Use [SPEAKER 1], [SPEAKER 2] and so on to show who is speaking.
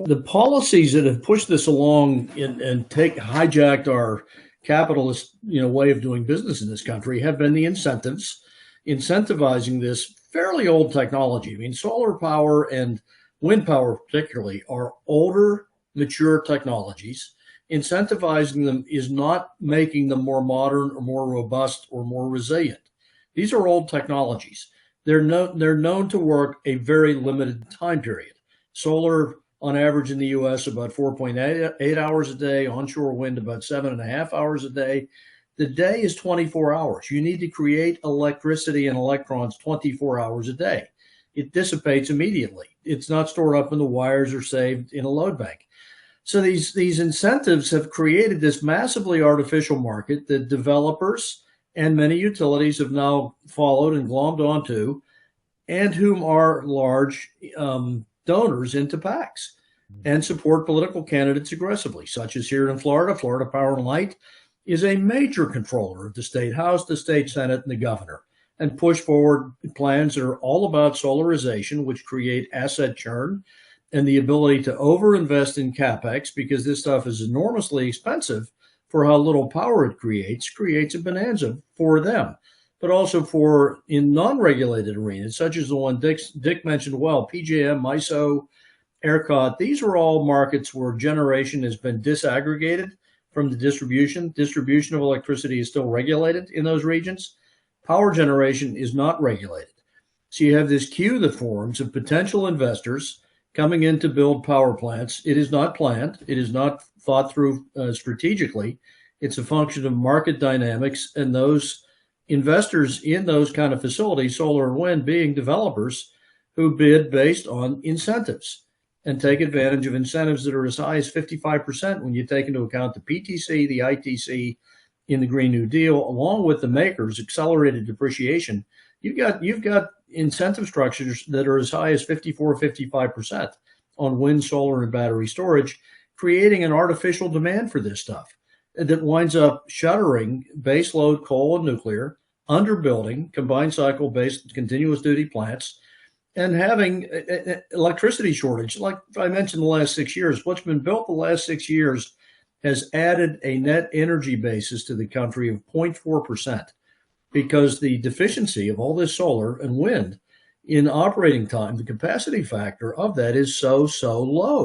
[SPEAKER 1] The policies that have pushed this along and take hijacked our capitalist, way of doing business in this country have been the incentives, incentivizing this fairly old technology. I mean, solar power and wind power, particularly, are older, mature technologies. Incentivizing them is not making them more modern or more robust or more resilient. These are old technologies. They're known to work a very limited time period. Solar on average in the US about 4.8 hours a day, onshore wind about 7.5 hours a day. The day is 24 hours. You need to create electricity and electrons 24 hours a day. It dissipates immediately. It's not stored up in the wires or saved in a load bank. So these incentives have created this massively artificial market that developers and many utilities have now followed and glommed onto, and whom are large donors into PACs and support political candidates aggressively, such as here in Florida. Florida Power and Light is a major controller of the state house, the state senate, and the governor, and push forward plans that are all about solarization, which create asset churn and the ability to overinvest in capex, because this stuff is enormously expensive for how little power it creates a bonanza for them, but also for in non-regulated arenas, such as the one Dick mentioned well, PJM, MISO, ERCOT. These are all markets where generation has been disaggregated from the distribution. Distribution of electricity is still regulated in those regions. Power generation is not regulated. So you have this queue that forms of potential investors coming in to build power plants. It is not planned. It is not thought through strategically. It's a function of market dynamics, and those investors in those kind of facilities, solar and wind, being developers who bid based on incentives and take advantage of incentives that are as high as 55% when you take into account the PTC, the ITC in the Green New Deal, along with the makers, accelerated depreciation. You've got incentive structures that are as high as 54, 55% on wind, solar, and battery storage, creating an artificial demand for this stuff that winds up shuttering baseload coal and nuclear, underbuilding combined cycle based continuous duty plants, and having electricity shortage. Like I mentioned, the last 6 years, what's been built the last 6 years has added a net energy basis to the country of 0.4%, because the deficiency of all this solar and wind in operating time, the capacity factor of that is so low.